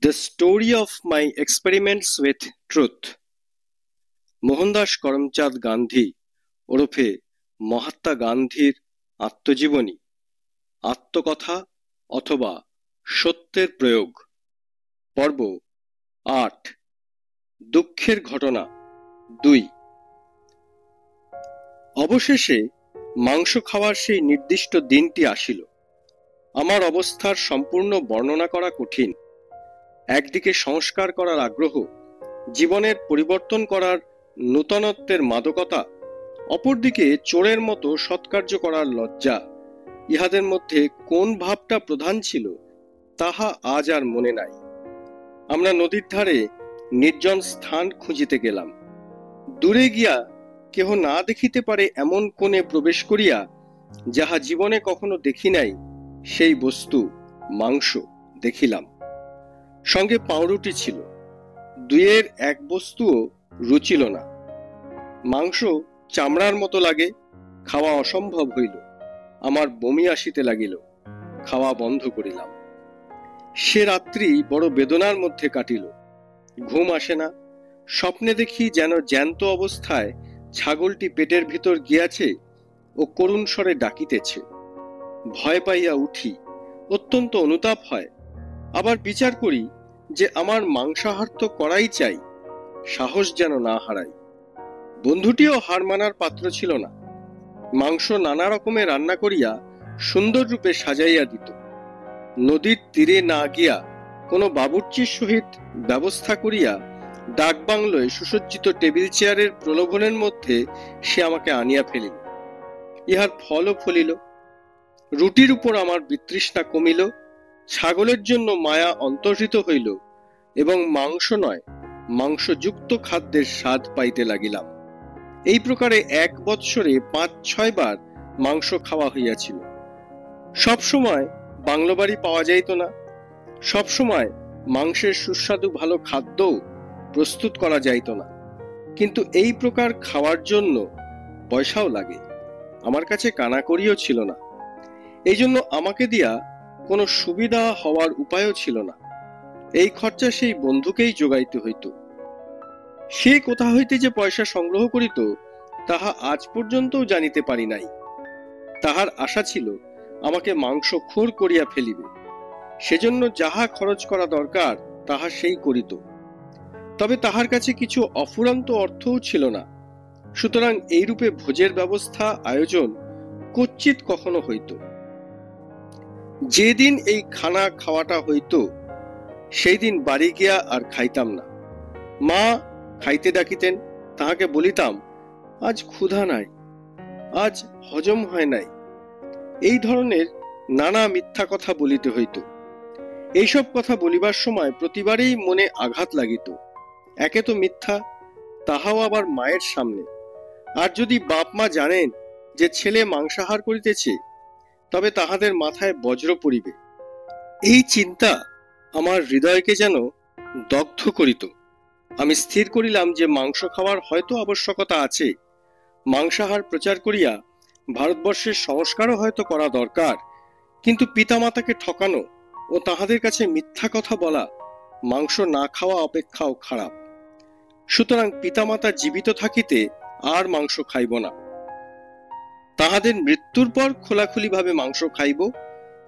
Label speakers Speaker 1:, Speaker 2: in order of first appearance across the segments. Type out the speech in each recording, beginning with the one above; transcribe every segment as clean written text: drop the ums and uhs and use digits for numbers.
Speaker 1: The story of my experiments with truth. Mohandas Karamchand Gandhi ওরফে মহাত্মা গান্ধীর আত্মজীবনী, আত্মকথা অথবা সত্যের প্রয়োগ, পর্ব ৮। দুঃখের ঘটনা ২। অবশেষে মাংস খাওয়ার সেই নির্দিষ্ট দিনটি আসিল। আমার অবস্থার সম্পূর্ণ বর্ণনা করা কঠিন। একদিকে সংস্কার করার আগ্রহ, জীবনের পরিবর্তন করার নূতনত্বের মাদকতা, অপরদিকে চোরের মতো সৎকার্য করার লজ্জা। ইহাদের মধ্যে কোন ভাবটা প্রধান ছিল তাহা আজ আর মনে নাই। আমরা নদীর ধারে নির্জন স্থান খুঁজিতে গেলাম। দূরে গিয়া কেহ না দেখিতে পারে এমন কোণে প্রবেশ করিয়া যাহা জীবনে কখনো দেখি নাই সেই বস্তু মাংস দেখিলাম। সঙ্গে পাউরুটি ছিল। দুইয়ের এক বস্তুও রুচিল না। মাংস চামড়ার মতো লাগে, খাওয়া অসম্ভব হইল। আমার বমি আসিতে লাগিল, খাওয়া বন্ধ করিলাম। সে রাত্রি বড় বেদনার মধ্যে কাটিল। ঘুম আসে না। স্বপ্নে দেখি যেন জ্যান্ত অবস্থায় ছাগলটি পেটের ভিতর গিয়াছে ও করুণ স্বরে ডাকিতেছে। ভয় পাইয়া উঠি, অত্যন্ত অনুতাপ হয়। আবার বিচার করি যে আমার মাংসাহার তো করাই চাই, সাহস যেন না হারাই। বন্ধুটিও হার মানার পাত্র ছিল না। মাংস নানা রকমে রান্না করিয়া সুন্দর রূপে সাজাইয়া দিত। নদীর তীরে না গিয়া কোনো বাবুর্চির সহিত ব্যবস্থা করিয়া ডাকবাংলোয় সুসজ্জিত টেবিল চেয়ারের প্রলোভনের মধ্যে সে আমাকে আনিয়া ফেলিল। ইহার ফলও ফলিল। রুটির উপর আমার বিতৃষ্ণা কমিল, ছাগলের জন্য মায়া অন্তর্হিত হইল এবং মাংস নয়, মাংসযুক্ত খাদ্যের স্বাদ পাইতে লাগিলাম। এই প্রকারে ১ বৎসরে ৫-৬ বার মাংস খাওয়া হইয়াছিল। সবসময় বাংলো বাড়ি পাওয়া যাইত না, সবসময় মাংসের সুস্বাদু ভালো খাদ্য প্রস্তুত করা যাইত না। কিন্তু এই প্রকার খাওয়ার জন্য পয়সাও লাগে। আমার কাছে কানাকড়িও ছিল না। এই জন্য আমাকে দিয়া কোনো সুবিধা হওয়ার উপায়ও ছিল না। এই খরচা সেই বন্ধুকেই যোগাইতে হইত। সে কোথা হইতে যে পয়সা সংগ্রহ করিত তাহা আজ পর্যন্তও জানিতে পারি নাই। তাহার আশা ছিল আমাকে মাংসখোর করিয়া ফেলিবে, সেজন্য যাহা খরচ করা দরকার তাহা সেই করিত। তবে তাহার কাছে কিছু অফুরন্ত অর্থও ছিল না। সুতরাং এইরূপে ভোজের ব্যবস্থা আয়োজন কচ্চিৎ কখনো হইত। যেদিন এই খানা খাওয়াটা হইত সেই দিন বাড়ি গিয়া আর খাইতাম না। মা খাইতে ডাকিতেন, তাহাকে বলিতাম, আজ ক্ষুধা নাই, আজ হজম হয় নাই। এই ধরনের নানা মিথ্যা কথা বলিতে হইত। এইসব কথা বলিবার সময় প্রতিবারেই মনে আঘাত লাগিত। একে তো মিথ্যা, তাহাও আবার মায়ের সামনে। আর যদি বাপ মা জানেন যে ছেলে মাংসাহার করিতেছে, তবে তাহাদের মাথায় বজ্র পড়িবে। এই চিন্তা আমার হৃদয়কে যেন দগ্ধ করিত। আমি স্থির করিলাম যে মাংস খাওয়ার হয়তো আবশ্যকতা আছে। মাংসাহার প্রচার করিয়া ভারতবর্ষের সংস্কারও হয়তো করা দরকার, কিন্তু পিতামাতাকে ঠকানো ও তাহাদের কাছে মিথ্যা কথা বলা মাংস না খাওয়া অপেক্ষাও খারাপ। সুতরাং পিতামাতা জীবিত থাকিতে আর মাংস খাইব না। তাহাদের মৃত্যুর পর খোলাখুলি ভাবে মাংস খাইব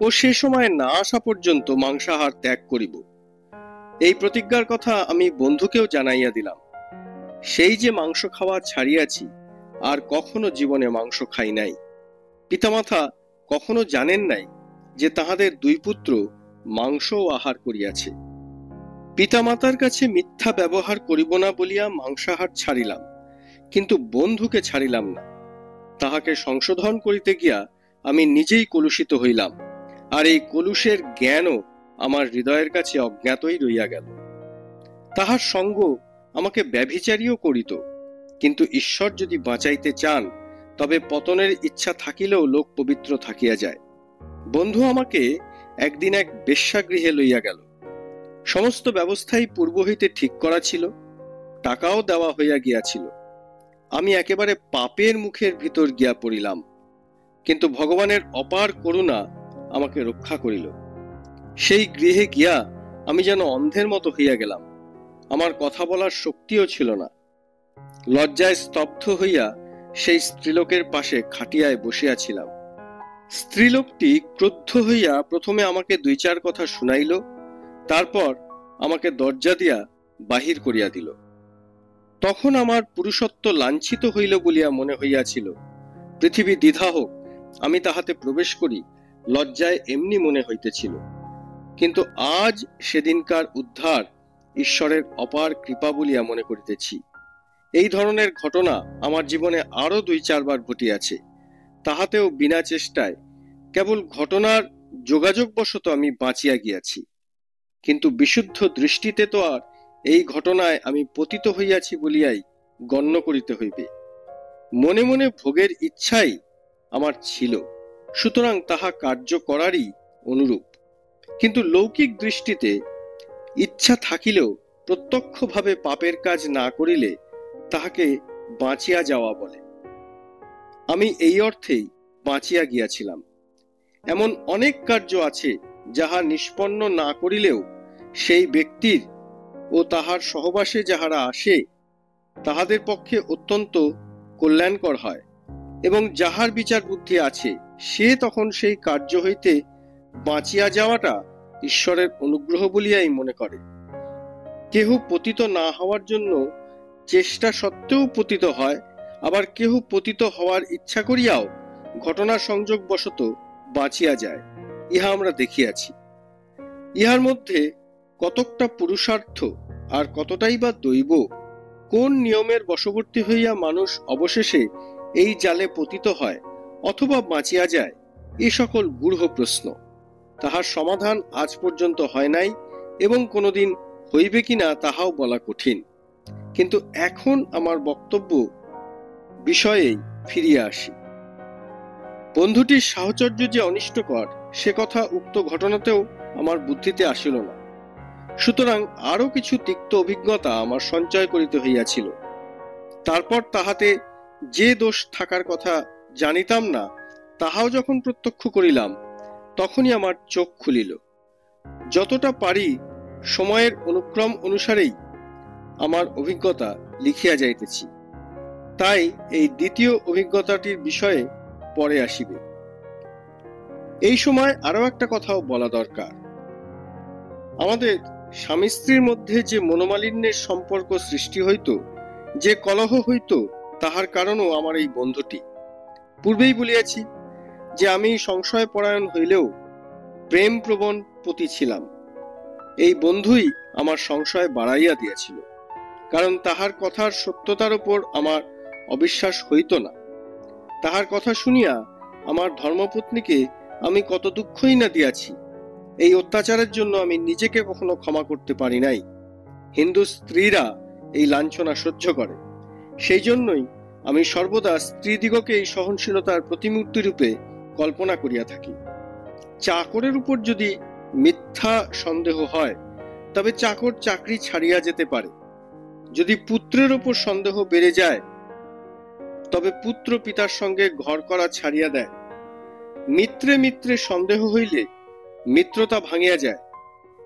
Speaker 1: ও সে সময় না আসা পর্যন্ত মাংসাহার ত্যাগ করিব। এই প্রতিজ্ঞার কথা আমি বন্ধুকেও জানাইয়া দিলাম। সেই যে মাংস খাওয়া ছাড়িয়াছি, আর কখনো জীবনে মাংস খাই নাই। পিতামাতা কখনো জানেন নাই যে তাহাদের ২ পুত্র মাংসও আহার করিয়াছে। পিতামাতার কাছে মিথ্যা ব্যবহার করিব না বলিয়া মাংসাহার ছাড়িলাম, কিন্তু বন্ধুকে ছাড়িলাম না। তাহাকে সংশোধন করিতে গিয়া আমি নিজেই কলুষিত হইলাম, আর এই কলুষের জ্ঞানও আমার হৃদয়ের কাছে অজ্ঞাতই রইয়া গেল। তাহার সঙ্গ আমাকে ব্যভিচারীও করিত, কিন্তু ঈশ্বর যদি বাঁচাইতে চান তবে পতনের ইচ্ছা থাকিলেও লোক পবিত্র থাকিয়া যায়। বন্ধু আমাকে একদিন এক বেশ্যাগৃহে লইয়া গেল। সমস্ত ব্যবস্থাই পূর্ব হইতে ঠিক করা ছিল, টাকাও দেওয়া হইয়া গিয়াছিল। আমি একেবারে পাপের মুখের ভিতর গিয়া পড়িলাম, কিন্তু ভগবানের অপার করুণা আমাকে রক্ষা করিল। সেই গৃহে গিয়া আমি যেন অন্ধের মতো হইয়া গেলাম। আমার কথা বলার শক্তিও ছিল না। লজ্জায় স্তব্ধ হইয়া সেই স্ত্রীলোকের পাশে খাটিয়ায় বসিয়াছিলাম। স্ত্রীলোকটি ক্রুদ্ধ হইয়া প্রথমে আমাকে 2-4 কথা শুনাইল, তারপর আমাকে দরজা দিয়া বাহির করিয়া দিল। তখন আমার পুরুষত্ব লাঞ্ছিত হইল বলিয়া মনে হইয়াছিল। পৃথিবী দ্বিধা হোক, আমি তাহাতে প্রবেশ করি, লজ্জায় এমনি মনে হইতেছিল। কিন্তু আজ সেদিনকার উদ্ধার ঈশ্বরের অপার কৃপা বলিয়া মনে করিতেছি। এই ধরনের ঘটনা আমার জীবনে আরো 2-4 বার ঘটিয়াছে, তাহাতেও বিনা চেষ্টায়, কেবল ঘটনার যোগাযোগবশত আমি বাঁচিয়া গিয়াছি। কিন্তু বিশুদ্ধ দৃষ্টিতে তো আর এই ঘটনায় আমি পতিত হইয়াছি বলিয়াই গণ্য করিতে হইবে। মনে মনে ভোগের ইচ্ছাই আমার ছিল, সুতরাং তাহা কার্য করারই অনুরূপ। কিন্তু লৌকিক দৃষ্টিতে ইচ্ছা থাকিলেও প্রত্যক্ষভাবে পাপের কাজ না করিলে তাহাকে বাঁচিয়া যাওয়া বলে। আমি এই অর্থেই বাঁচিয়া গিয়াছিলাম। এমন অনেক কার্য আছে যাহা নিষ্পন্ন না করিলেও সেই ব্যক্তির ও তাহার সহবাসে যাহারা আসে তাহাদের পক্ষে অত্যন্ত কল্যাণকর হয়, এবং যাহার বিচার বুদ্ধি আছে সে তখন সেই কার্য হইতে বাঁচিয়া যাওয়াটা ঈশ্বরের অনুগ্রহ বলিয়াই মনে করে। কেহ পতিত না হওয়ার জন্য চেষ্টা সত্ত্বেও পতিত হয়, আবার কেহ পতিত হওয়ার ইচ্ছা করিয়াও ঘটনা সংযোগ বশত বাঁচিয়া যায়। ইহা আমরা দেখিয়াছি। ইহার মধ্যে কতকটা পুরুষার্থ আর কতটাই বা দৈব, কোন নিয়মের বশবর্তী হইয়া মানুষ অবশেষে এই জালে পতিত হয় অথবা বাঁচিয়া যায়, এ সকল গূঢ় প্রশ্ন। তাহার সমাধান আজ পর্যন্ত হয় নাই এবং কোনোদিন হইবে কিনা তাহাও বলা কঠিন। কিন্তু এখন আমার বক্তব্য বিষয়েই ফিরিয়া আসি। বন্ধুটির সাহচর্য যে অনিষ্টকর সে কথা উক্ত ঘটনাতেও আমার বুদ্ধিতে আসিল না। সুতরাং আরো কিছু তিক্ত অভিজ্ঞতা আমার সঞ্চয় করিতে হইয়াছিল। তারপর তাহাতে যে দোষ থাকার কথা জানিতাম না তাহাও যখন প্রত্যক্ষ করিলাম তখনই আমার চোখ খুলিল। যতটা পারি সময়ের অনুক্রম অনুসারেই আমার অভিজ্ঞতা লিখিয়া যাইতেছি, তাই এই দ্বিতীয় অভিজ্ঞতাটির বিষয়ে পরে আসিবে। এই সময় আরো একটা কথাও বলা দরকার। আমাদের স্বামী স্ত্রীর মধ্যে যে মনোমালিন্যের সম্পর্ক সৃষ্টি হইত, যে কলহ হইত, তাহার কারণও আমার এই বন্ধুটি। পূর্বেই বলিয়াছি যে আমি সংশয় পরায়ণ হইলেও প্রেম প্রবণ পতি ছিলাম। এই বন্ধুই আমার সংশয় বাড়াইয়া দিয়াছিল, কারণ তাহার কথার সত্যতার উপর আমার অবিশ্বাস হইত না। তাহার কথা শুনিয়া আমার ধর্মপত্নীকে আমি কত দুঃখই না দিয়াছি। এই অত্যাচারের জন্য আমি নিজেকে কখনো ক্ষমা করতে পারি নাই। হিন্দু স্ত্রীরা এই লাঞ্ছনা সহ্য করে, সেই জন্যই আমি সর্বদা স্ত্রীদিগকে এই সহনশীলতার প্রতিমূর্তি রূপে কল্পনা করিয়া থাকি। চাকরের উপর যদি মিথ্যা সন্দেহ হয় তবে চাকর চাকরি ছাড়িয়া যেতে পারে। যদি পুত্রের উপর সন্দেহ বেড়ে যায় তবে পুত্র পিতার সঙ্গে ঘর করা ছাড়িয়া দেয়। মিত্রে মিত্রে সন্দেহ হইলে মিত্রতা ভাঙিয়া যায়।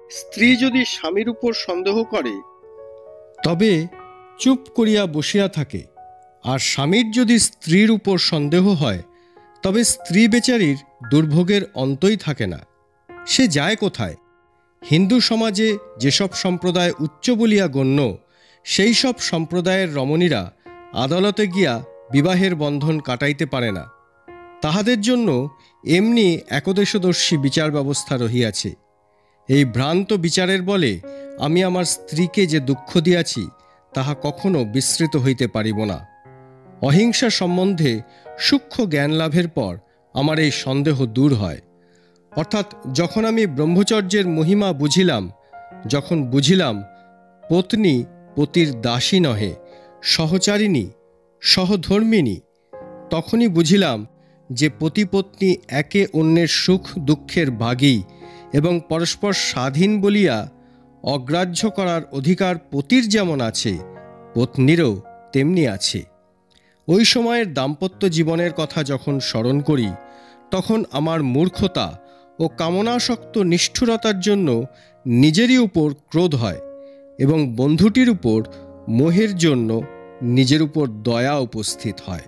Speaker 1: স্ত্রী যদি স্বামীর উপর সন্দেহ করে তবে চুপ করিয়া বসিয়া থাকে, আর স্বামীর যদি স্ত্রীর উপর সন্দেহ হয় তবে স্ত্রী বেচারির দুর্ভোগের অন্তই থাকে না। সে যায় কোথায়? হিন্দু সমাজে যেসব সম্প্রদায় উচ্চ বলিয়া গণ্য, সেই সব সম্প্রদায়ের রমণীরা আদালতে গিয়া বিবাহের বন্ধন কাটাইতে পারে না। তাহাদের জন্য এমনি একদেশদর্শী বিচার ব্যবস্থা রহিয়াছে। এই ভ্রান্ত বিচারের বলে আমি আমার স্ত্রীকে যে দুঃখ দিয়াছি তাহা কখনো বিস্মৃত হইতে পারিব না। অহিংসা সম্বন্ধে সূক্ষ্ম জ্ঞান লাভের পর আমার এই সন্দেহ দূর হয়। অর্থাৎ যখন আমি ব্রহ্মচর্যের মহিমা বুঝিলাম, যখন বুঝিলাম পত্নী পতির দাসী নহে, সহচারিণী, সহধর্মিণী, তখনই বুঝিলাম যে পতিপত্নী একে অন্যের সুখ দুঃখের ভাগী এবং পরস্পর স্বাধীন বলিয়া অগ্রাহ্য করার অধিকার পতির যেমন আছে, পত্নীরও তেমনি আছে। ওই সময়ের দাম্পত্য জীবনের কথা যখন স্মরণ করি তখন আমার মূর্খতা ও কামনাসক্ত নিষ্ঠুরতার জন্য নিজেরই উপর ক্রোধ হয় এবং বন্ধুটির উপর মোহের জন্য নিজের উপর দয়া উপস্থিত হয়।